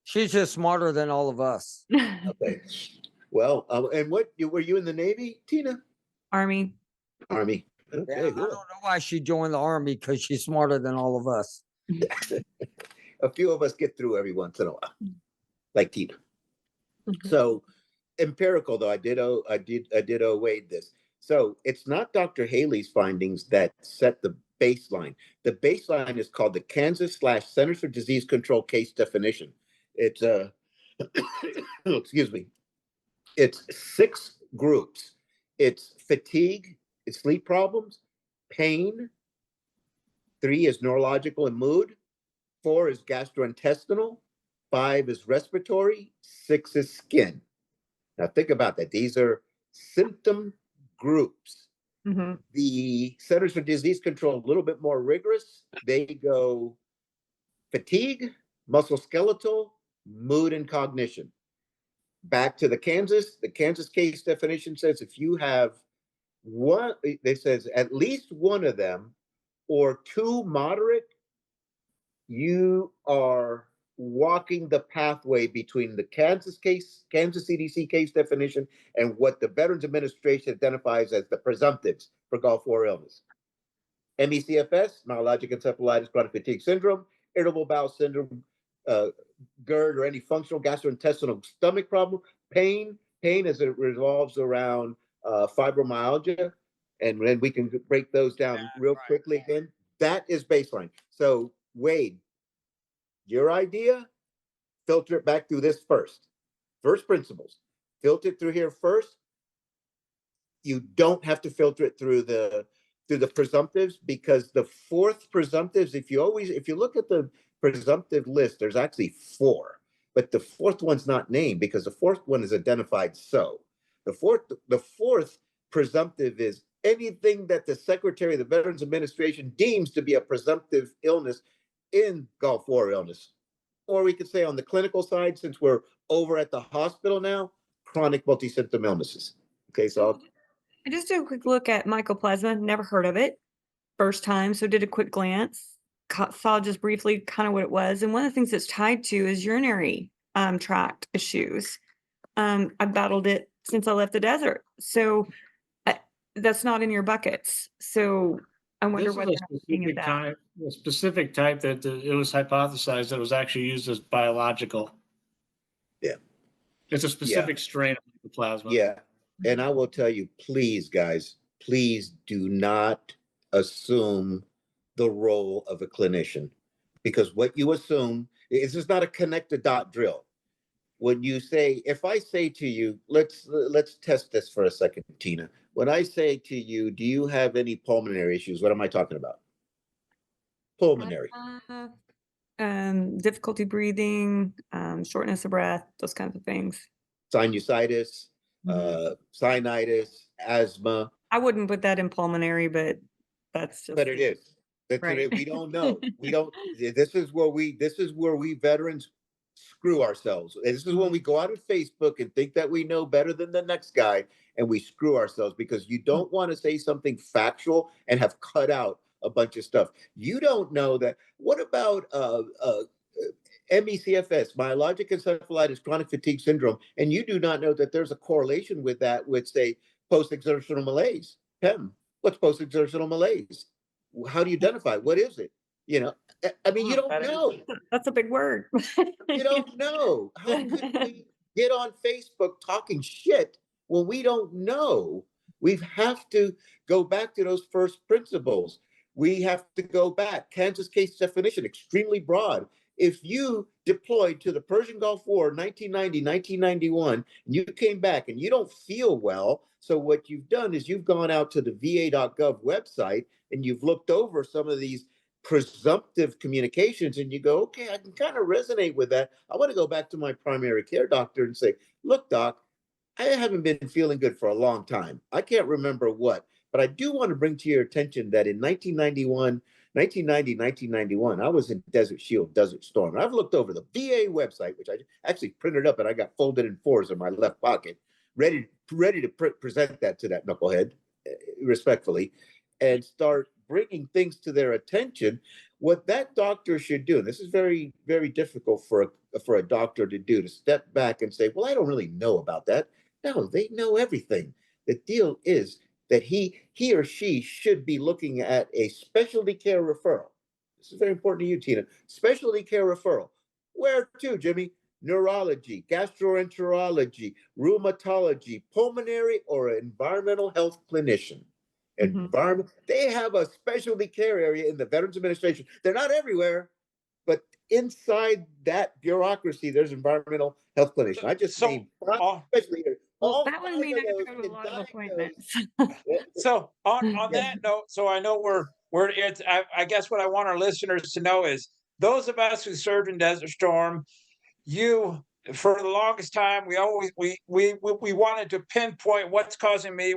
She's just smarter than all of us. Okay. Well, and were you in the Navy, Tina? Army. Okay. I don't know why she joined the Army, because she's smarter than all of us. A few of us get through every once in a while, like Tina. Mm-hmm. So empirical, though, I did Wade this. So it's not Dr. Haley's findings that set the baseline. The baseline is called the Kansas/Centers for Disease Control case definition. It's excuse me. It's 6 groups. It's fatigue, it's sleep problems, pain. 3 is neurological and mood. 4 is gastrointestinal. 5 is respiratory. 6 is skin. Now think about that. These are symptom groups. Mm-hmm. The Centers for Disease Control, a little bit more rigorous. They go fatigue, musculoskeletal, mood, and cognition. Back to the Kansas case definition says if you have one, it says at least one of them or two moderate, you are walking the pathway between the Kansas CDC case definition and what the Veterans Administration identifies as the presumptives for Gulf War illness. MECFS, myalgic encephalitis, chronic fatigue syndrome, irritable bowel syndrome, GERD, or any functional gastrointestinal stomach problem, pain as it revolves around fibromyalgia, and then we can break those down real quickly again. That is baseline. So Wade, your idea, filter it back through this first principles. Filter it through here first. You don't have to filter it through the presumptives, because the fourth presumptives, if you look at the presumptive list, there's actually four, but the fourth one's not named because the fourth one is identified. So the fourth presumptive is anything that the Secretary of the Veterans Administration deems to be a presumptive illness in Gulf War illness. Or we could say on the clinical side, since we're over at the hospital now, chronic multi-symptom illnesses. Okay, so I just did a quick look at mycoplasma, never heard of it. First time, so did a quick glance, saw just briefly kind of what it was. And one of the things it's tied to is urinary tract issues. I've battled it since I left the desert. So that's not in your buckets. So I wonder This what is a specific type that it was hypothesized that it was actually used as biological. Yeah. It's a specific strain of mycoplasma. Yeah. And I will tell you, please, guys, please do not assume the role of a clinician, because what you assume is this not a connect the dot drill. When you say, if I say to you, let's test this for a second, Tina. When I say to you, do you have any pulmonary issues? What am I talking about? Pulmonary. Difficulty breathing, shortness of breath, those kinds of things. Sinusitis, sinusitis, asthma. I wouldn't put that in pulmonary, but that's just. But it is. That's right. We don't know. We don't. This is where we veterans screw ourselves. And this is when we go out on Facebook and think that we know better than the next guy, and we screw ourselves, because you don't want to say something factual and have cut out a bunch of stuff. You don't know that. What about MECFS, myalgic encephalitis, chronic fatigue syndrome, and you do not know that there's a correlation with that with, say, post-exertional malaise? PEM. What's post-exertional malaise? How do you identify? What is it? I mean, you don't know. That's a big word. You don't know. How can we get on Facebook talking shit when we don't know? We have to go back to those first principles. We have to go back. Kansas case definition, extremely broad. If you deployed to the Persian Gulf War, 1990, 1991, and you came back and you don't feel well, so what you've done is you've gone out to the va.gov website and you've looked over some of these presumptive communications, and you go, okay, I can kind of resonate with that. I want to go back to my primary care doctor and say, look, doc, I haven't been feeling good for a long time. I can't remember what, but I do want to bring to your attention that in 1991, I was in Desert Shield, Desert Storm. And I've looked over the VA website, which I actually printed up and I got folded in fours in my left pocket, ready to present that to that knucklehead, respectfully, and start bringing things to their attention. What that doctor should do, and this is very, very difficult for a doctor to do, to step back and say, well, I don't really know about that. No, they know everything. The deal is that he or she should be looking at a specialty care referral. This is very important to you, Tina. Specialty care referral. Where to, Jimmy? Neurology, gastroenterology, rheumatology, pulmonary, or environmental health clinician. Environment. They have a specialty care area in the Veterans Administration. They're not everywhere, but inside that bureaucracy, there's environmental health clinician. I just named five specialty areas. Well, that would mean I have to go to a lot of appointments. So on that note, so I know I guess what I want our listeners to know is those of us who served in Desert Storm, you for the longest time, we always we wanted to pinpoint what's causing me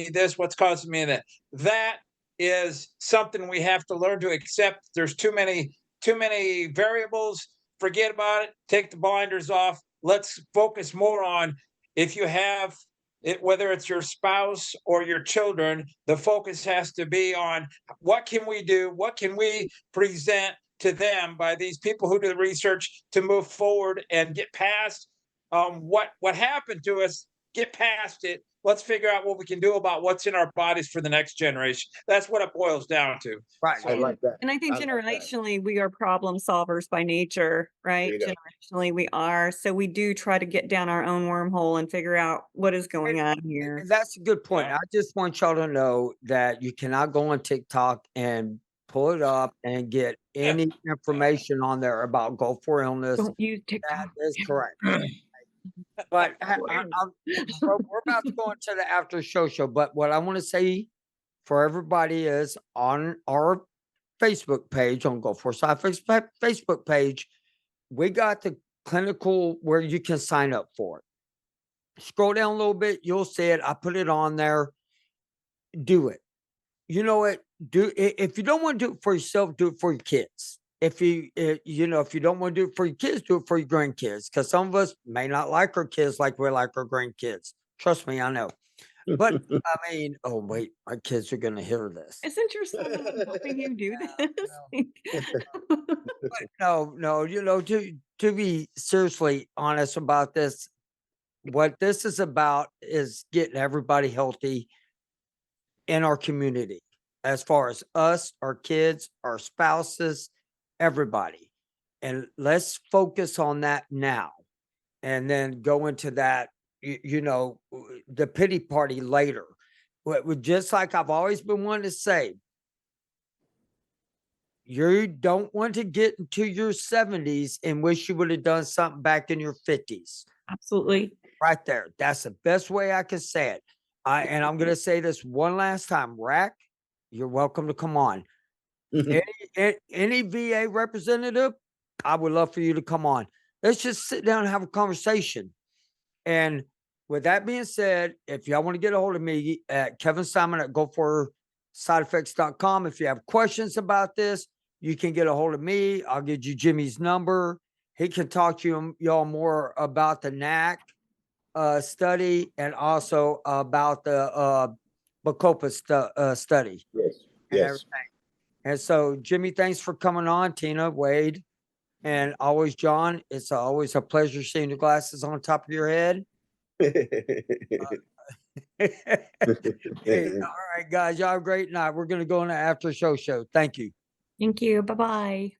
this, what's causing me that. That is something we have to learn to accept. There's too many variables. Forget about it. Take the blinders off. Let's focus more on if you have it, whether it's your spouse or your children. The focus has to be on what can we do, what can we present to them by these people who do the research to move forward and get past what happened to us, get past it. Let's figure out what we can do about what's in our bodies for the next generation. That's what it boils down to. Right. I So, like that. And I think I like that. generationally, we are problem solvers by nature, There right? you go. Generationally, we are. So we do try to get down our own wormhole and figure out what is going on And here. that's a good point. Yeah. I just want y'all to know that you cannot go on TikTok and pull it up and get any information on there about Gulf War illness. Don't use That TikTok. is correct. But we're about to go into the after show. But what I want to say for everybody is on our Facebook page, on Gulf War Side Facebook page, we got the clinical where you can sign up for it. Scroll down a little bit, you'll see it. I put it on there. Do it. You know what? If you don't want to do it for yourself, do it for your kids. If you if you don't want to do it for your kids, do it for your grandkids. Because some of us may not like our kids like we like our grandkids. Trust me, I know. But I mean, oh wait, my kids are gonna hear this. Isn't your son the one helping you do this? No, to be seriously honest about this, what this is about is getting everybody healthy in our community, as far as us, our kids, our spouses, everybody. And let's focus on that now and then go into that, the pity party later. Just like I've always been wanting to say, you don't want to get into your 70s and wish you would have done something back in your 50s. Absolutely. Right there. That's the best way I can say it. And I'm going to say this one last time. Rack, you're welcome to come on. Any VA representative, I would love for you to come on. Let's just sit down and have a conversation. And with that being said, if y'all want to get a hold of me at Kevin Simon at goforsideeffects.com. If you have questions about this, you can get a hold of me. I'll give you Jimmy's number. He can talk to y'all more about the NAC study and also about the Bacopa study. Yes. And Yes. everything. And so, Jimmy, thanks for coming on. Tina, Wade, and always John. It's always a pleasure seeing your glasses on top of your head. Hey, all right, guys, y'all have a great night. We're going to go on the after show. Thank you. Thank you. Bye-bye.